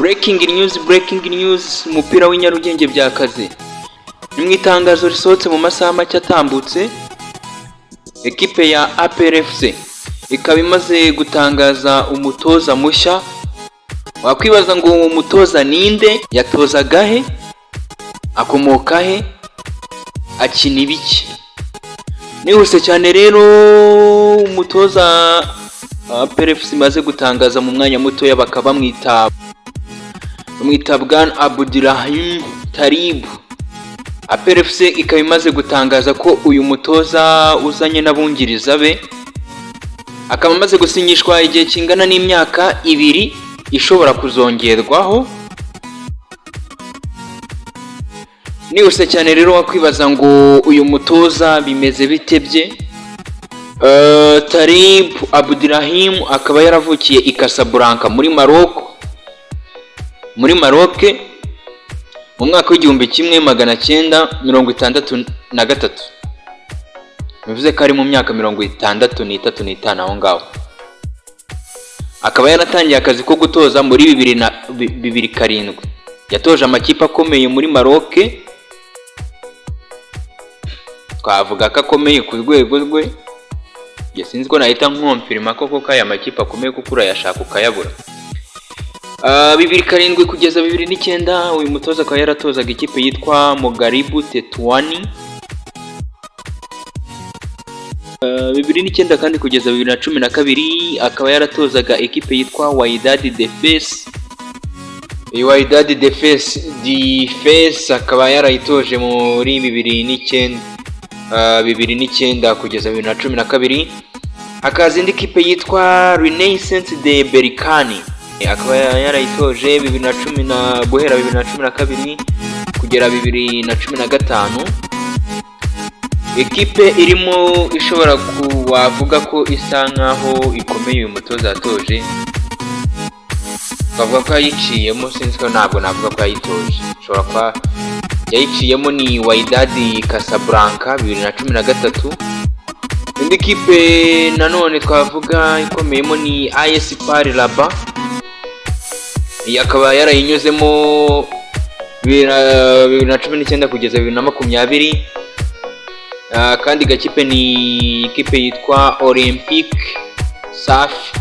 breaking news, umupira w'inyarugenge byakaze. Ni mu itangazo risohotse mu masaha make atambutse, ekipe ya APR FC ikaba imaze gutangaza umutoza mushya. Wakwibaza ngo uwo mutoza ninde, yatozaga he, akomoka he, akina ibiki? Nihuse cyane rero, umutoza APR FC imaze gutangaza mu mwanya mutoya bakaba bamwita Bwana Abdulrahim Talib. APR FC ikaba imaze gutangaza ko uyu mutoza uzanye n'abungiriza be akaba amaze gusinyishwa igihe kingana n'imyaka 2 ishobora kuzongerwaho. Nihuse cyane rero, wakwibaza ngo uyu mutoza bimeze bitebye. Talib Abdulrahim akaba yaravukiye i Casablanca muri Maroc mu mwaka w'1963. bivuze ko ari mu myaka 63 aho ngaho. Akaba yaratangiye akazi ko gutoza muri 2007. Yatoje amakipe akomeye muri Maroc, twavuga ko akomeye ku rwego rwe. Yasinze ko nahita nkomfirima koko aya makipe akomeye kuko urayashaka ukayabura. 2007 kugeza 2009 uyu mutoza akaba yaratozaga ikipe yitwa Mogaribu Tetouani. 2009 kandi kugeza 2012 akaba yaratozaga ikipe yitwa Wydad Defes. Wydad Defes akaba yarayitoje muri 2009 kugeza 2012. Hakaza indi kipe yitwa Renaissance de Berkane, akaba yarayitoje guhera 2012 kugera 2015. Ekipe irimo ishobora kuwavuga ko isa nkaho ikomeye uyu mutoza yatoje, bavuga ko yayiciyemo, sinzi ko ntabwo navuga ko yayitoje, ishobora kuba yayiciyemo ni Wydad Casablanca 2013. Indi kipe nanone twavuga ikomeyemo ni AS FAR Rabat, akaba yarayinyuzemo 2019 kugeza 2020. Kandi gakipe ni ikipe yitwa Olympique Safi,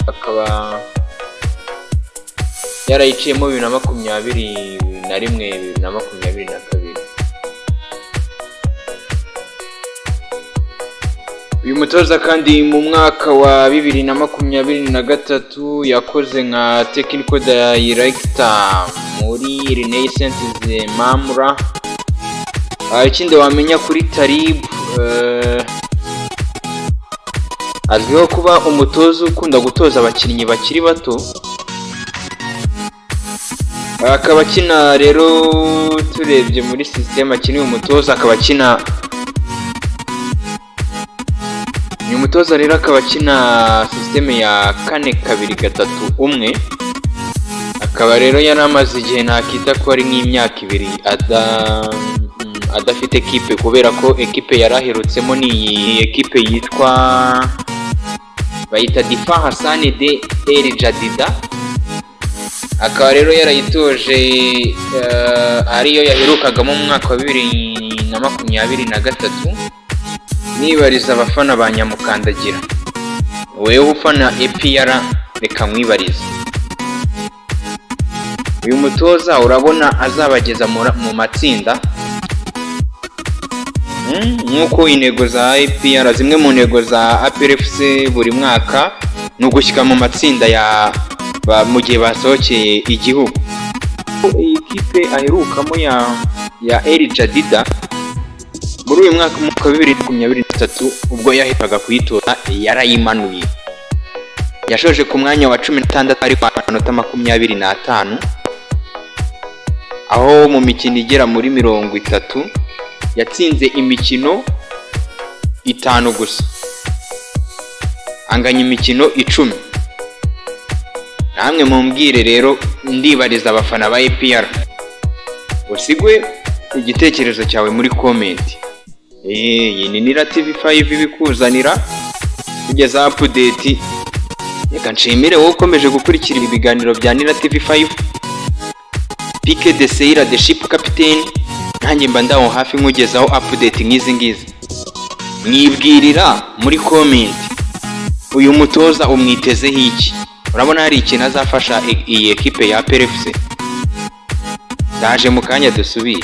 akaba yarayiciyemo 2021 2022. Uyu mutoza kandi mu mwaka wa 2023 yakoze nka technical director muri Renaissance de Mamra. Ikindi wamenya kuri Talib, azwiho kuba umutoza ukunda gutoza abakinnyi bakiri bato. Akaba akina rero, turebye muri system akina uyu mutoza akaba akina, uyu mutoza rero akaba akina system ya 4-2-3-1. Akaba rero yaramaze igihe nakita ko ari nk'imyaka 2 adafite ekipe, kubera ko ekipe yaraherutsemo ni ekipe yitwa bayita Difa Hassan de El Jadida. Akaba rero yarayitoje ariyo yaherukagamo mu mwaka wa 2023. Nibariza abafana ba Nyamukandagira, wewe ufana APR reka mwibariza. Uyu mutoza urabona azabageza mu matsinda nk'uko intego za APR, zimwe mu ntego za APR FC buri mwaka ni ugushyika mu matsinda mu gihe basohokeye igihugu. Iyi kipe aherukamo ya El Jadida muri uyu mwaka wa 2023 ubwo yaherukaga kuyitora yarayimanuye. Yashoje ku mwanya wa 16 ari ku manota 25, aho mu mikino igera muri 30 yatsinze imikino 5 gusa, anganya imikino 10. Namwe mumbwire rero, ndibariza abafana ba APR, usigwe igitekerezo cyawe muri comment. Iyi ni Nira TV5 bikuzanira kugeza update. Reka nshimire wowe ukomeje gukurikira ibiganiro bya Nira TV5. Pique de Seira the ship captain, nanjye mba ndaho hafi nkugezaho update nk'izi ngizi. Mwibwirira muri comment uyu mutoza umwitezeho iki? Urabona hari ikintu azafasha iyi ekipe ya APR FC? Ndaje mu kanya dusubire.